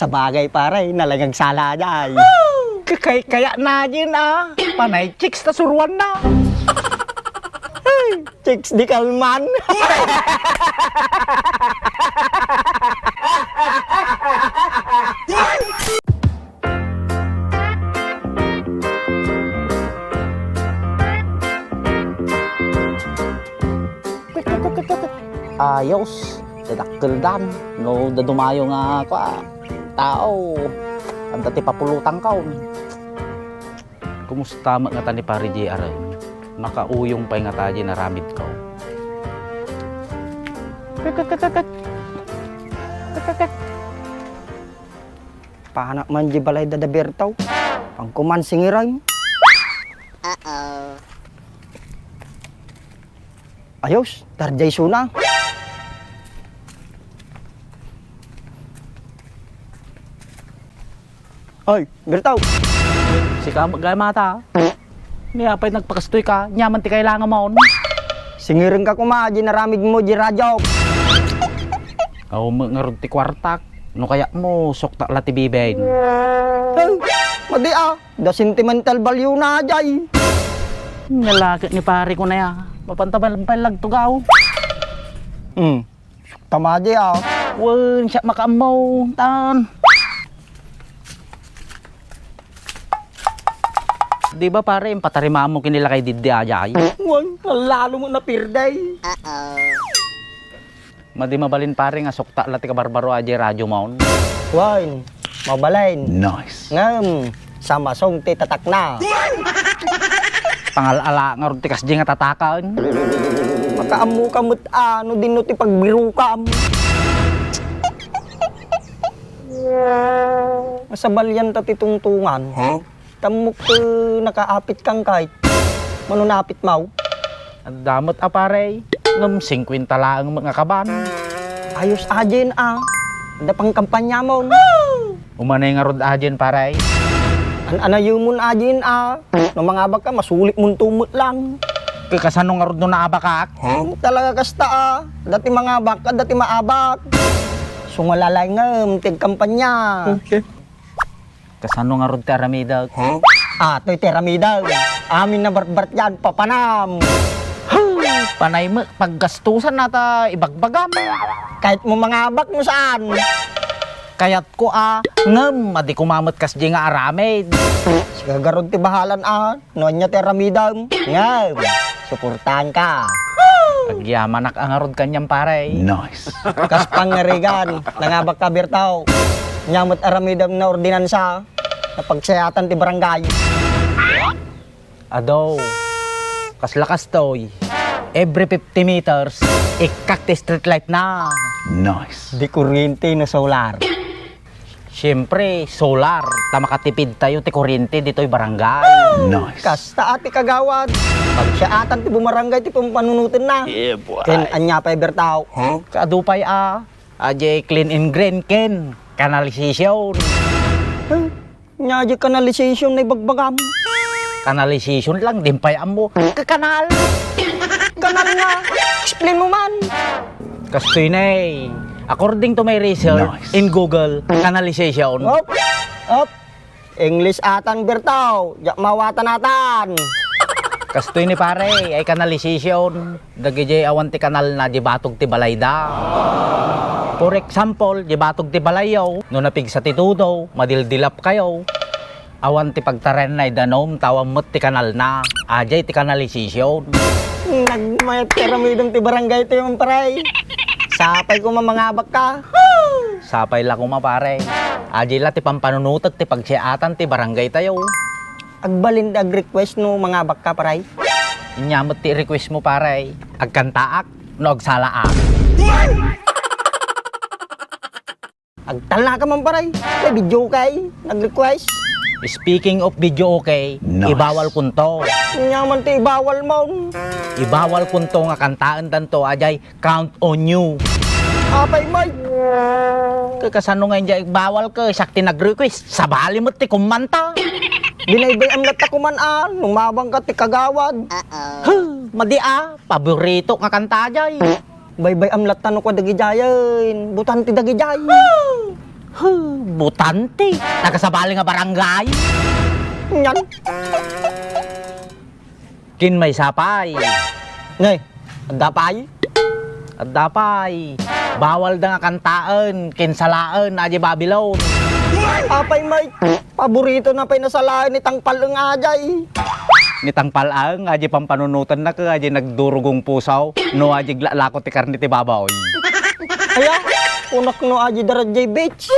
Sa bagay pare, nalagang sala dyan. Kaya na din panay chicks na suruan na. Chicks di kalman. Ayos, dadakkel dan. No, dadumayo nga ako tao. Ang dati papulutan ka. Kumusta nga tani pare JR? Makauyong pa nga tayo na ramid ka. Pahanak man di balay dadabertaw. Pangkuman singiray. Ayos, tarjay suna. Ay, bertaw. Si ka gaya mata. Niyapay nagpakastoy ka, nyaman ti kailangan mo. Singiring ka kumaji na ramid mo di radyo. Aw ngarod ti kwartak. No kaya mo sok ta lati bibain. Ay, madi da sentimental value na jay. Nalagak ni pare ko na ya. Mapantaban palag tugaw. Tamaji Wen siya makamaw tan. Di ba pare, patarima mo kinila kay Diddi ajay? Wan, lalo mo na pirday. Madi mabalin pare nga sokta lati ka barbaro ajay radyo maun. Wan, mabalain. Nice. Ngam, sama song ti tatak na. Pangalala nga ron ti kasdi nga tatakan. Makaamu kamot ano din no ti pagbiru kam. Masabalyan ta ti tungtungan. Tamok nakaapit kang kahit manunapit mau. Ang damot pare. Ngam 50 lang mga kaban. Ayos ajen da pang kampanya mo. Umanay nga rod ajen pare. Anayo mun ajen no mga abak ka masulit mun tumot lang. Kasano nga rod no naabakak? Talaga kasta dati mga abak ka dati maabak. Sungalalay ngam tig kampanya. Kasano nga rod ti aramidag? To'y teramidag. Amin na barbart yan, papanam. Panay mo, paggastusan nata ibagbagam. Kahit mo mga abak mo saan. Kayat ko ngem, adi kumamot kasdi nga aramid. Sigagarod ti bahalan noon niya teramidag. Ngam, suportahan ka. Agyaman ang kanyang pare. Nice. Kas pangarigan, nangabak ka bertaw. Nyamot aramidam na ordinansa na pagsayatan ti barangay. Ado, kaslakas toy. Every 50 meters, ikak ti street light na. Nice. Di kuryente na solar. Siyempre, solar. Tamakatipid tayo ti kuryente dito'y barangay. Nice. Kas taati kagawad. Pagsayatan ti bumarangay ti pampanunutin na. Yeah, boy. Ken anya pa bertaw. Kadupay Ajay clean and green ken. Kanalisasyon. Nya di kanalisasyon na ibagbagam. Kanalisasyon lang, dimpay mo. Kakanal. Kanal nga. Explain mo man. Kastoy na according to my research Nice. in Google, kanalisasyon. Op. English atan bertaw. Jak mawatan atan. Kastoy ni pare, ay kanalisasyon. Dagijay awan ti kanal na di batog ti balayda. For example, di batog ti balayaw, no napig sa titudo, madildilap kayo. Awan ti pagtaren na idanom, tawang mo't ti kanal na. Ajay ti kanalisasyon. Nagmayat karamidong ti barangay ti yung paray. Sapay ko mamangabak ka. Sapay la kuma pare. Ajay la ti pampanunutag ti pagsiatan ti barangay tayo. Agbalin ag request no mangabak ka paray. Inyamot ti request mo pare. Agkantaak, no agsalaak. Agtala ka man paray. May video kay. Nag-request. Speaking of video okay, Nice. ibawal kunto. Nyaman ti bawal mo. Ibawal kunto nga kantaan tanto ajay count on you. Apay may. Kasano nga hindi bawal ka, sakti nag-request. Sabali mo ti kumanta. Binaybay ang lata ko man Lumabang ka ti kagawad. Madi paborito nga kanta ajay. Baybay am lata no ko dagijayan. Butan ti dagijay. Butante. Nakasabali nga barangay. Yan. Kin may sapay. Ngay, dapay. At dapay. Bawal da nga kantaan. Kinsalaan. Aji Babylon. Apay may paborito na pinasalaan ni Tangpal ang ajay. Nitang palang. Aji pampanunutan na ka. Aji nagdurugong pusaw. No aji glalakot ti karni ti babaw. Kaya, unak no aji darajay beach.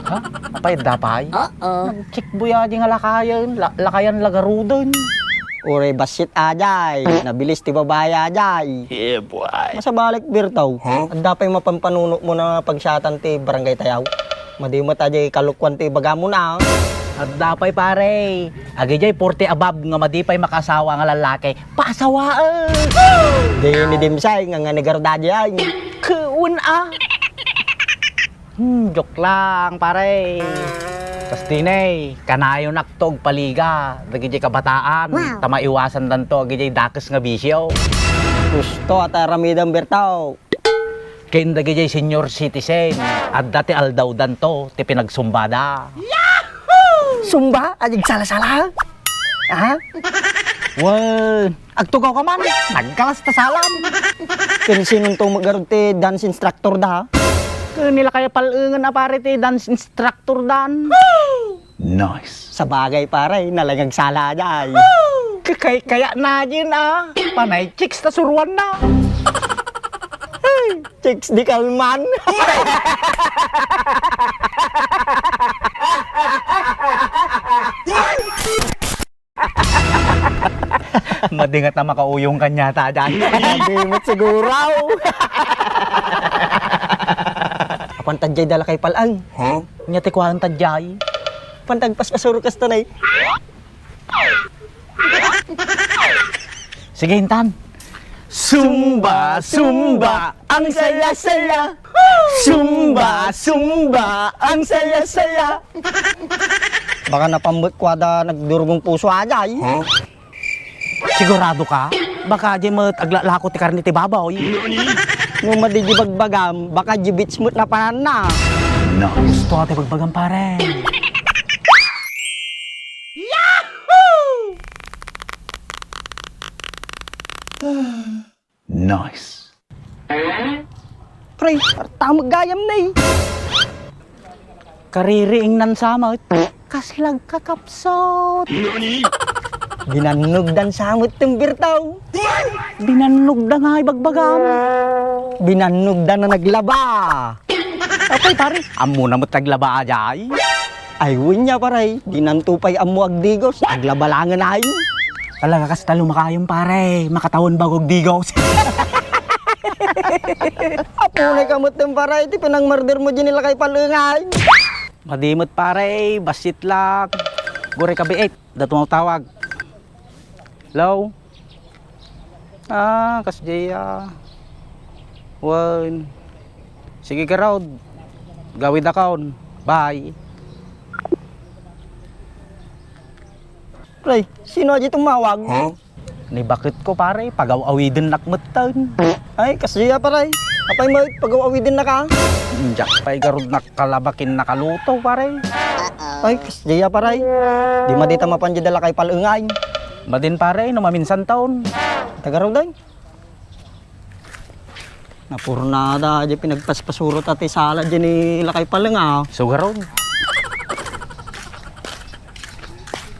Ha? Apay dapay? Nag-check buya aji nga lakayan. Lakayan lagarudan. Ure basit ajay, nabilis ti babae ajay. Yeah, boy. Masabalik birtaw. Ang dapay mapampanuno mo na pagsyatan ti barangay tayaw. Madimot ajay kalukwan ti baga mo na. At dapay pare. Agi jay 40 above nga madipay makasawa nga lalaki. Pasawaan. Di ni Dimsay nga nga nigarda ajay. Kuun ah. Joke lang pare. Tas dinay, kanayo naktog paliga. Dagi jay kabataan. Tama iwasan danto. Agi jay dakes nga bisyo. Gusto at aramidang birtaw. Ken dagi jay senior citizen. At dati aldaw danto. Ti pinagsumbada. Sumba, ajig sala-sala. Ha? Wan, agtugaw ka man. Nagkalas ta salam. Kinsinong to magarod ti dance instructor da. Nila kaya palangan na pare ti dance instructor dan. Nice. Sa bagay pare, nalagag sala ajay. Kaya na din ah. Panay chicks ta suruan na. Chicks di kalman. Madingat na makauyong kanya ta dyan. Nadimot siguro. Apantadjay dala kay palang. Huh? Nya ti kuhaan tadyay. Pantagpas pasuro kas tanay. Sige hintan. Sumba, sumba, ang saya-saya. Sumba, sumba, ang saya-saya. Baka napambot ko ada nagdurugong puso ajay. Huh? Sigurado ka? Baka di mo aglalako ti karni ti babaw. Nung madidibagbagam, baka jibits mo't na panan na. Nice. Gusto ate pagbagang pare. Nice. Pre, tamag gayam na eh. Kaririing nan samot. Kasilag kakapsot. Binanog dan samot tembirtaw. Binanog na nga ibagbagam. Binanog dan na naglaba. Apay pare. Amo na mo taglaba ajay. Ay, winya paray. Dinantupay amo agdigos. Aglabalangan ay. Talaga kas talo makayong pare. Makatawan bagog digos. Apunay kamot ng paray. Ti pinang murder mo dyan nila kay palungay. Madimot pare. Basit lang. Gure ka B8. Dato mo tawag. Hello? Kas Jaya. One. Sige ka raw. Gawid account. Bye. Pre, sino aja tumawag? Huh? Ni bakit ko pare? Pagaw-awidin nakmutan. Ay, kasiya paray. Apay mo, pag-uawidin na ka. Injak pa'y garod nakalabakin nakaluto pare. Ay, kasiya paray. Di madita mapanje dala kay palungay. Madin pare, no maminsan taon. Tagaraw day. Napurnada aja pinagpaspasurot at isala dyan nila kay palungay. So garod.